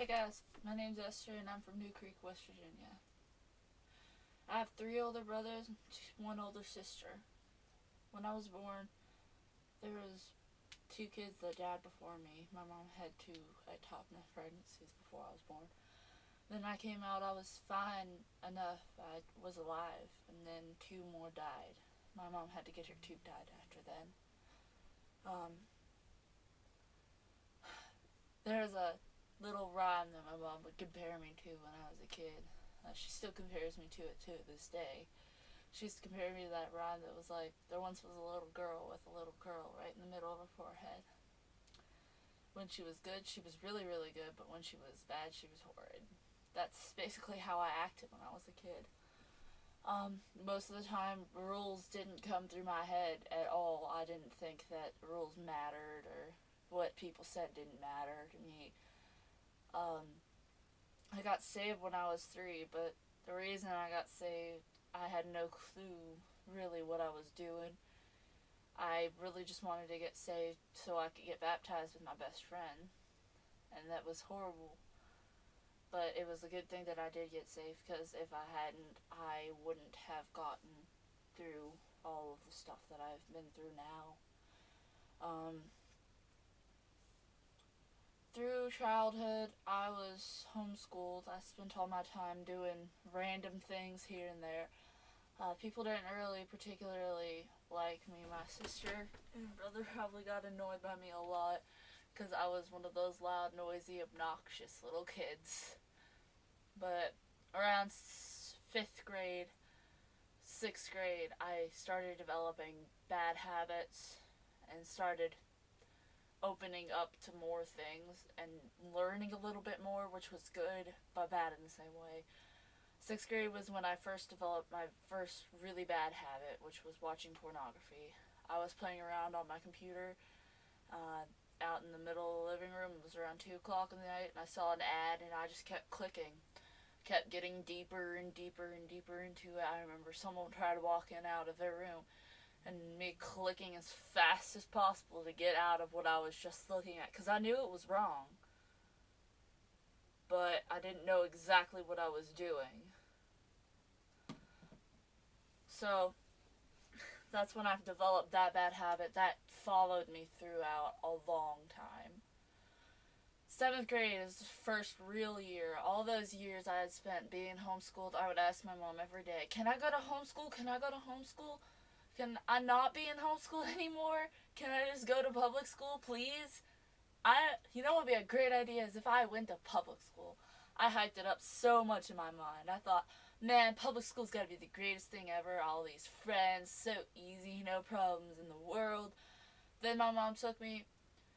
Hey guys, my name's Esther and I'm from New Creek, West Virginia. I have 3 older brothers and 1 older sister. When I was born, there was 2 kids that died before me. My mom had 2 ectopic pregnancies before I was born. Then I came out, I was fine enough, I was alive, and then 2 more died. My mom had to get her tube tied after then. There's a little rhyme that my mom would compare me to when I was a kid. She still compares me to it to this day. She used to compare me to that rhyme that was like, there once was a little girl with a little curl right in the middle of her forehead. When she was good, she was really, really good, but when she was bad, she was horrid. That's basically how I acted when I was a kid. Most of the time, rules didn't come through my head at all. I didn't think that rules mattered or what people said didn't matter to me. I got saved when I was 3, but the reason I got saved, I had no clue really what I was doing. I really just wanted to get saved so I could get baptized with my best friend, and that was horrible. But it was a good thing that I did get saved, because if I hadn't, I wouldn't have gotten through all of the stuff that I've been through now. Through childhood, I was homeschooled. I spent all my time doing random things here and there. People didn't really particularly like me. My sister and brother probably got annoyed by me a lot because I was one of those loud, noisy, obnoxious little kids. But around 5th grade, 6th grade, I started developing bad habits and started opening up to more things and learning a little bit more, which was good but bad in the same way. 6th grade was when I first developed my first really bad habit, which was watching pornography. I was playing around on my computer out in the middle of the living room. It was around 2 o'clock in the night, and I saw an ad, and I just kept clicking. Kept getting deeper and deeper and deeper into it. I remember someone tried to walk in and out of their room, and me clicking as fast as possible to get out of what I was just looking at, because I knew it was wrong, but I didn't know exactly what I was doing. So that's when I've developed that bad habit that followed me throughout a long time. 7th grade is the first real year. All those years I had spent being homeschooled, I would ask my mom every day, can I go to homeschool? Can I go to homeschool? Can I not be in homeschool anymore? Can I just go to public school, please? You know what would be a great idea is if I went to public school. I hyped it up so much in my mind. I thought, man, public school's gotta be the greatest thing ever. All these friends, so easy, no problems in the world. Then my mom took me.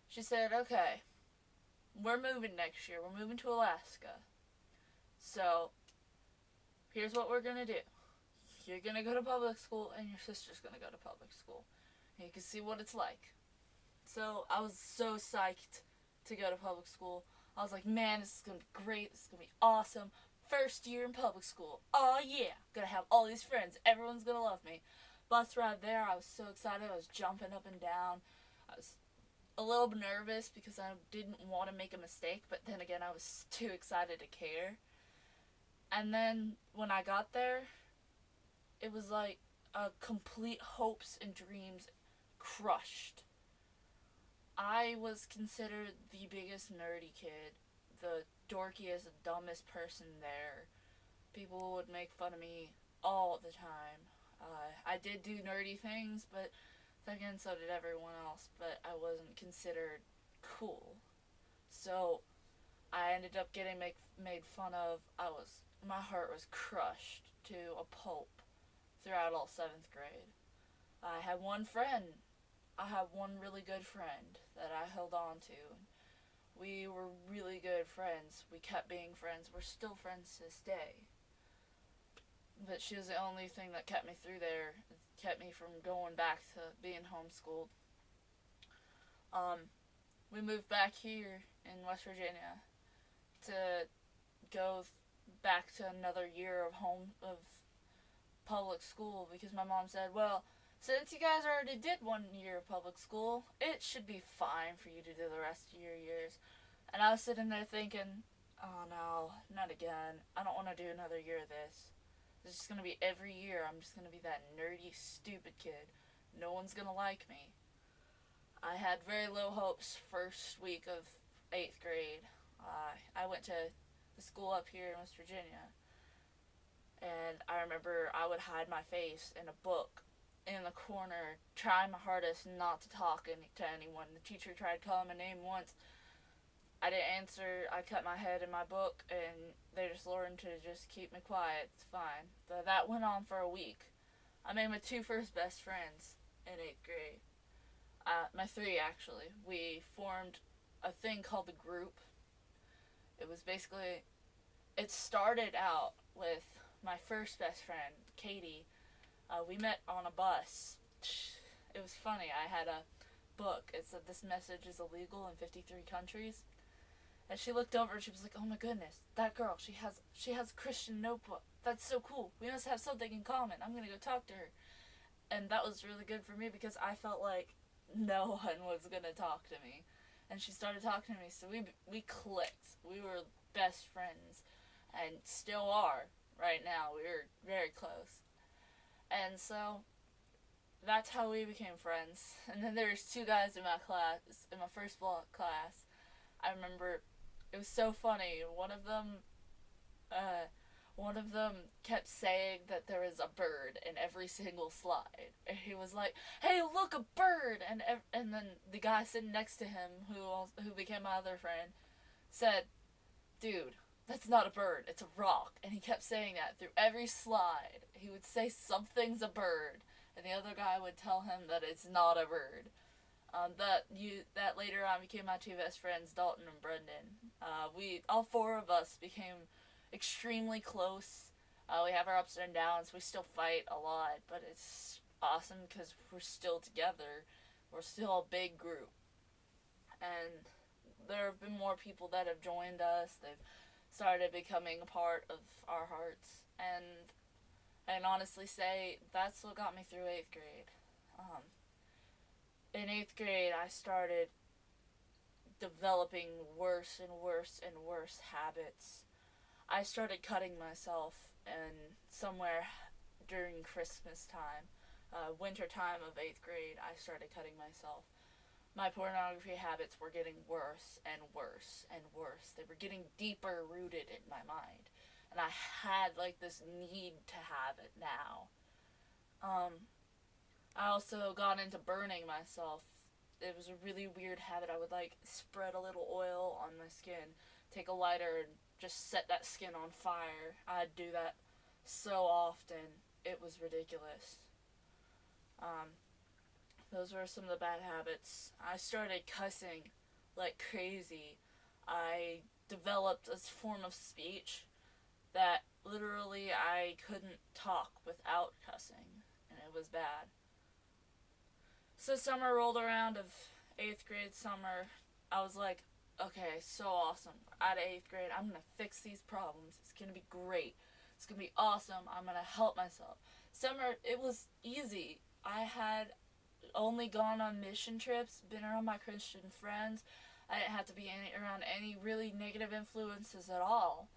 She said, okay, we're moving next year. We're moving to Alaska. So, here's what we're gonna do. You're gonna go to public school, and your sister's gonna go to public school. And you can see what it's like. So, I was so psyched to go to public school. I was like, man, this is gonna be great. This is gonna be awesome. First year in public school. Oh yeah, gonna have all these friends. Everyone's gonna love me. Bus ride there, I was so excited. I was jumping up and down. I was a little nervous because I didn't want to make a mistake, but then again, I was too excited to care. And then when I got there, it was like a complete hopes and dreams crushed. I was considered the biggest nerdy kid, the dorkiest, dumbest person there. People would make fun of me all the time. I did do nerdy things, but again, so did everyone else, but I wasn't considered cool. So I ended up getting made fun of. My heart was crushed to a pulp throughout all 7th grade. I had one friend. I had one really good friend that I held on to. We were really good friends. We kept being friends. We're still friends to this day. But she was the only thing that kept me through there, kept me from going back to being homeschooled. We moved back here in West Virginia to go back to another year of public school because my mom said, well, since you guys already did 1 year of public school, it should be fine for you to do the rest of your years. And I was sitting there thinking, Oh no, not again. I don't want to do another year of this. It's just gonna be every year. I'm just gonna be that nerdy, stupid kid. No one's gonna like me. I had very low hopes first week of 8th grade. I went to the school up here in West Virginia, and I remember I would hide my face in a book in the corner, trying my hardest not to talk to anyone. The teacher tried calling my name once. I didn't answer. I cut my head in my book, and they just learned to just keep me quiet. It's fine. But that went on for a week. I made my two first best friends in 8th grade. My three, actually. We formed a thing called the group. It was basically, it started out with my first best friend, Katie. We met on a bus. It was funny. I had a book. It said this message is illegal in 53 countries. And she looked over and she was like, "Oh my goodness, that girl, she has a Christian notebook. That's so cool. We must have something in common. I'm gonna go talk to her." And that was really good for me because I felt like no one was gonna talk to me. And she started talking to me, so we clicked. We were best friends, and still are right now. We were very close, and so that's how we became friends. And then there was two guys in my class, in my first block class. I remember it was so funny. Uh, one of them kept saying that there was a bird in every single slide. And he was like, "Hey, look, a bird!" And then the guy sitting next to him, who became my other friend, said, "Dude, that's not a bird. It's a rock." And he kept saying that through every slide. He would say something's a bird, and the other guy would tell him that it's not a bird. That later on became my two best friends, Dalton and Brendan. We all four of us became extremely close. We have our ups and downs. We still fight a lot, but it's awesome because we're still together. We're still a big group, and there have been more people that have joined us. They've started becoming a part of our hearts, and I can honestly say that's what got me through 8th grade. Um, in 8th grade, I started developing worse and worse and worse habits. I started cutting myself, and somewhere during Christmas time, winter time of 8th grade, I started cutting myself. My pornography habits were getting worse and worse and worse. They were getting deeper rooted in my mind, and I had like this need to have it now. I also got into burning myself. It was a really weird habit. I would like spread a little oil on my skin, take a lighter, and just set that skin on fire. I'd do that so often. It was ridiculous. Um, those were some of the bad habits. I started cussing like crazy. I developed a form of speech that literally I couldn't talk without cussing, and it was bad. So summer rolled around of 8th grade summer. I was like, okay, so awesome. Out of 8th grade, I'm gonna fix these problems. It's gonna be great. It's gonna be awesome. I'm gonna help myself. Summer, it was easy. I had only gone on mission trips, been around my Christian friends. I didn't have to be around any really negative influences at all.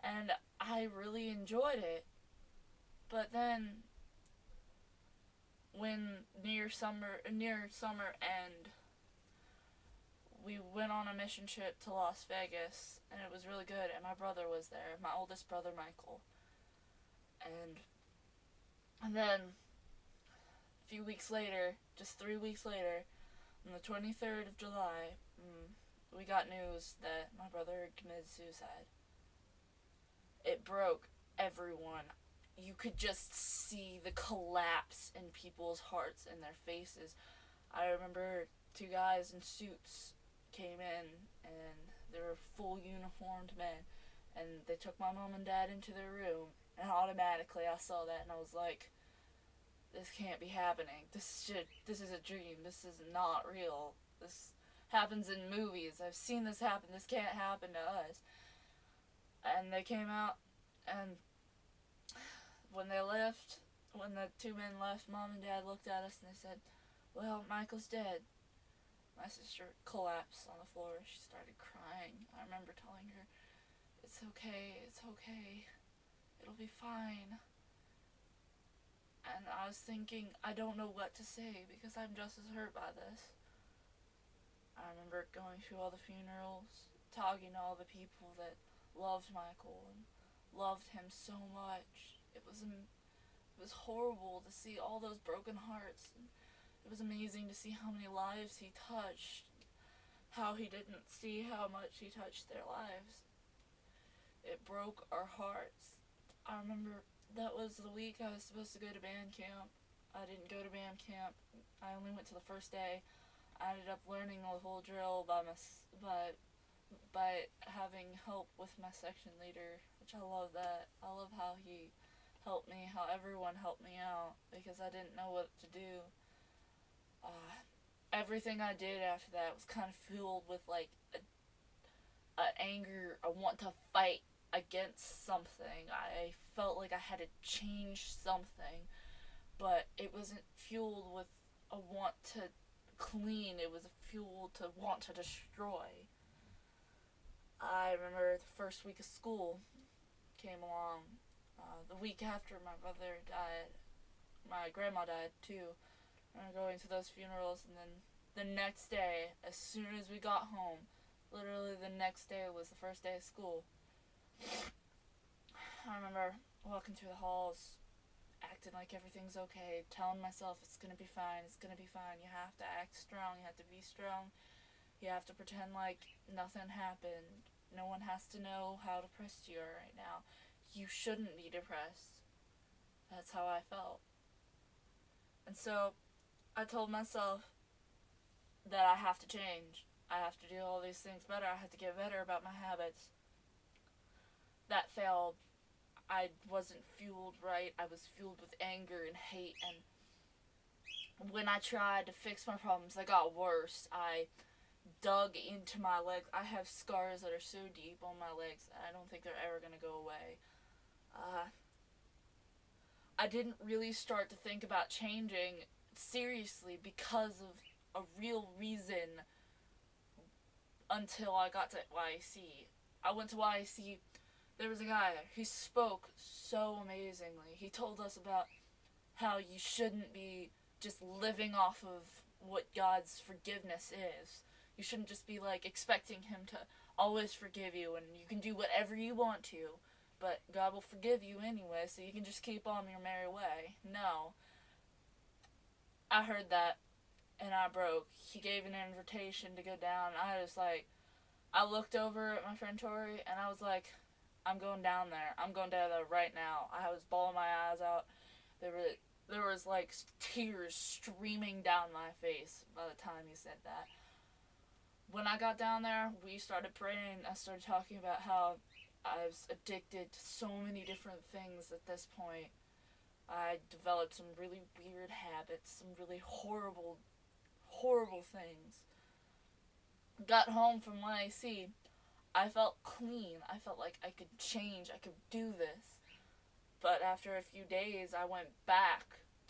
And I really enjoyed it. But then when near summer end, we went on a mission trip to Las Vegas, and it was really good, and my brother was there, my oldest brother Michael. And then a few weeks later, just 3 weeks later, on the 23rd of July, we got news that my brother had committed suicide. It broke everyone. You could just see the collapse in people's hearts and their faces. I remember two guys in suits came in, and they were full uniformed men, and they took my mom and dad into their room, and automatically I saw that, and I was like, this can't be happening. This is a dream. This is not real. This happens in movies. I've seen this happen. This can't happen to us. And they came out, and when the two men left, mom and dad looked at us and they said, "Well, Michael's dead." My sister collapsed on the floor. She started crying. I remember telling her, It's okay, it's okay. It'll be fine. And I was thinking, I don't know what to say because I'm just as hurt by this. I remember going through all the funerals, talking to all the people that loved Michael and loved him so much. It was horrible to see all those broken hearts. And it was amazing to see how many lives he touched, how he didn't see how much he touched their lives. It broke our hearts. I remember that was the week I was supposed to go to band camp. I didn't go to band camp. I only went to the first day. I ended up learning the whole drill by having help with my section leader, which I love that. I love how he helped me, how everyone helped me out, because I didn't know what to do. Everything I did after that was kind of filled with like a anger, a want to fight against something. I felt like I had to change something, but it wasn't fueled with a want to clean, it was fueled to want to destroy. I remember the first week of school came along. The week after my brother died, my grandma died too. I remember going to those funerals, and then the next day, as soon as we got home, literally the next day was the first day of school. I remember walking through the halls, acting like everything's okay, telling myself it's gonna be fine, it's gonna be fine. You have to act strong, you have to be strong, you have to pretend like nothing happened. No one has to know how depressed you are right now. You shouldn't be depressed. That's how I felt. And so I told myself that I have to change. I have to do all these things better. I have to get better about my habits. That failed. I wasn't fueled right. I was fueled with anger and hate, and when I tried to fix my problems, they got worse. I dug into my legs. I have scars that are so deep on my legs, and I don't think they're ever going to go away. I didn't really start to think about changing seriously because of a real reason until I got to YAC. I went to YAC. There was a guy there. He spoke so amazingly. He told us about how you shouldn't be just living off of what God's forgiveness is. You shouldn't just be like expecting him to always forgive you and you can do whatever you want to, but God will forgive you anyway, so you can just keep on your merry way. No. I heard that and I broke. He gave an invitation to go down. I looked over at my friend Tori and I was like, I'm going down there. I'm going down there right now. I was bawling my eyes out. There was like tears streaming down my face by the time he said that. When I got down there, we started praying. I started talking about how I was addicted to so many different things at this point. I developed some really weird habits, some really horrible things. Got home from YAC. I felt clean. I felt like I could change. I could do this. But after a few days, I went back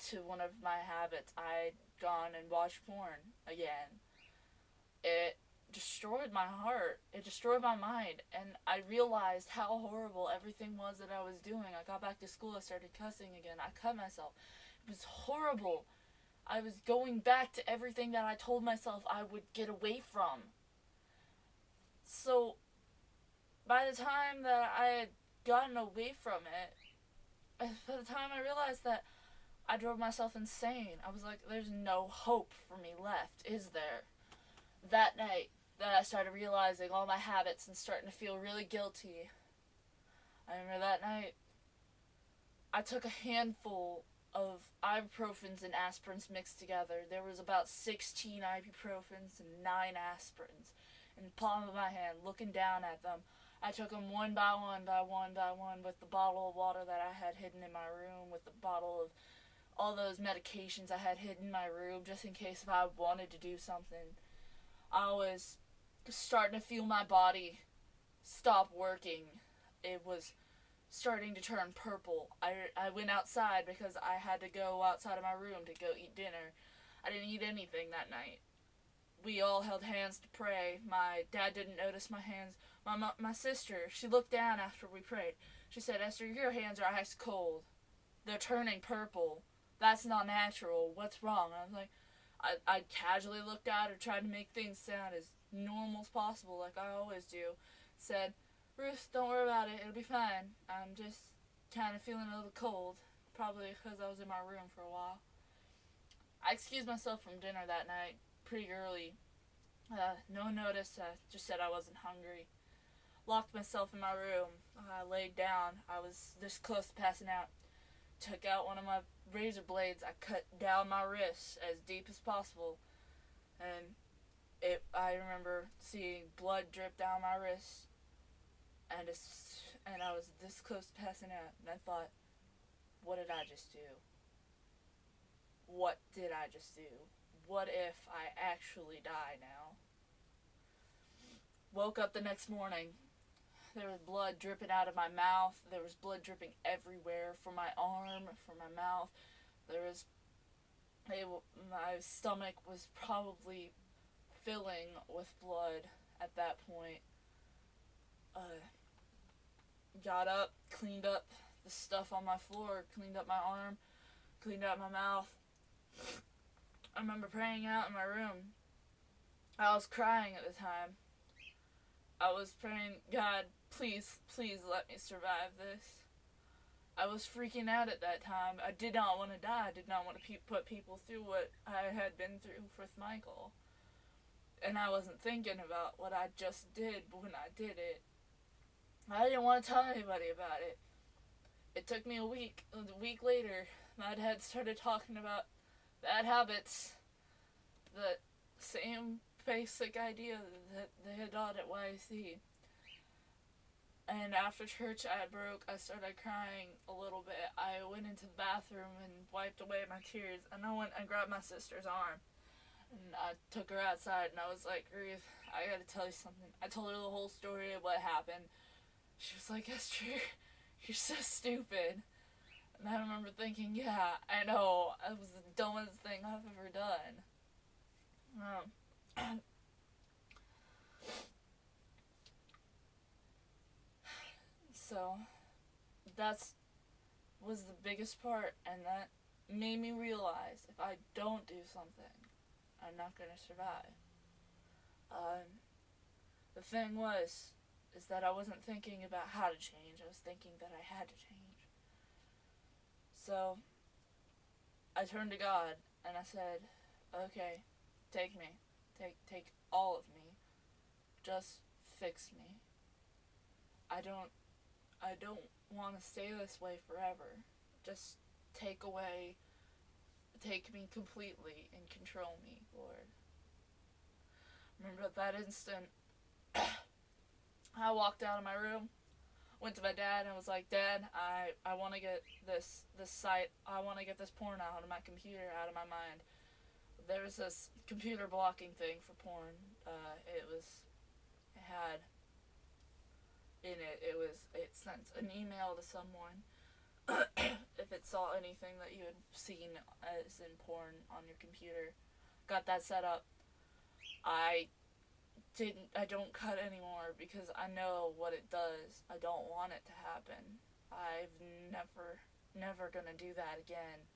to one of my habits. I'd gone and watched porn again. It destroyed my heart. It destroyed my mind. And I realized how horrible everything was that I was doing. I got back to school. I started cussing again. I cut myself. It was horrible. I was going back to everything that I told myself I would get away from. So, by the time that I had gotten away from it, by the time I realized that I drove myself insane, I was like, there's no hope for me left, is there? That night, that I started realizing all my habits and starting to feel really guilty. I remember that night, I took a handful of ibuprofens and aspirins mixed together. There was about 16 ibuprofens and 9 aspirins in the palm of my hand, looking down at them. I took them one by one with the bottle of water that I had hidden in my room, with the bottle of all those medications I had hidden in my room, just in case if I wanted to do something. I was starting to feel my body stop working. It was starting to turn purple. I went outside because I had to go outside of my room to go eat dinner. I didn't eat anything that night. We all held hands to pray. My dad didn't notice my hands. My sister, she looked down after we prayed. She said, Esther, your hands are ice cold. They're turning purple. That's not natural. What's wrong? I was like, I casually looked at her, tried to make things sound as normal as possible, like I always do. Said, Ruth, don't worry about it. It'll be fine. I'm just kind of feeling a little cold. Probably because I was in my room for a while. I excused myself from dinner that night pretty early. No one noticed. I just said I wasn't hungry. Locked myself in my room. I laid down. I was this close to passing out. Took out one of my razor blades. I cut down my wrists as deep as possible. And I remember seeing blood drip down my wrists. And I was this close to passing out. And I thought, what did I just do? What did I just do? What if I actually die now? Woke up the next morning. There was blood dripping out of my mouth. There was blood dripping everywhere from my arm, from my mouth. My stomach was probably filling with blood at that point. Got up, cleaned up the stuff on my floor, cleaned up my arm, cleaned out my mouth. I remember praying out in my room. I was crying at the time. I was praying, God, please, please let me survive this. I was freaking out at that time. I did not want to die. I did not want to put people through what I had been through with Michael. And I wasn't thinking about what I just did when I did it. I didn't want to tell anybody about it. It took me a week. A week later, my dad started talking about bad habits. The same basic idea that they had taught at YC. And after church I started crying a little bit. I went into the bathroom and wiped away my tears. And I went and grabbed my sister's arm. And I took her outside and I was like, Ruth, I gotta tell you something. I told her the whole story of what happened. She was like, Esther, you're so stupid. And I remember thinking, yeah, I know. It was the dumbest thing I've ever done. So, that's was the biggest part, and that made me realize if I don't do something, I'm not going to survive. The thing is that I wasn't thinking about how to change. I was thinking that I had to change. So, I turned to God, and I said, okay, take me. Take all of me. Just fix me. I don't want to stay this way forever. Just take me completely and control me, Lord. Remember at that instant, I walked out of my room, went to my dad and was like, Dad, I want to get this site, I want to get this porn out of my computer, out of my mind. There was this computer blocking thing for porn. It sent an email to someone if it saw anything that you had seen as in porn on your computer. Got that set up. I don't cut anymore because I know what it does. I don't want it to happen. I've never gonna do that again.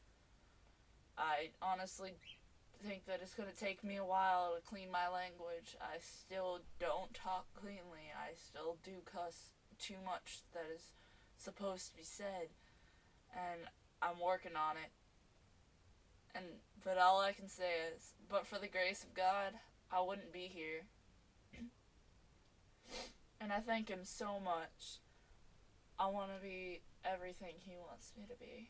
I honestly think that it's going to take me a while to clean my language. I still don't talk cleanly. I still do cuss too much that is supposed to be said. And I'm working on it. But all I can say is, but for the grace of God, I wouldn't be here. And I thank Him so much. I want to be everything He wants me to be.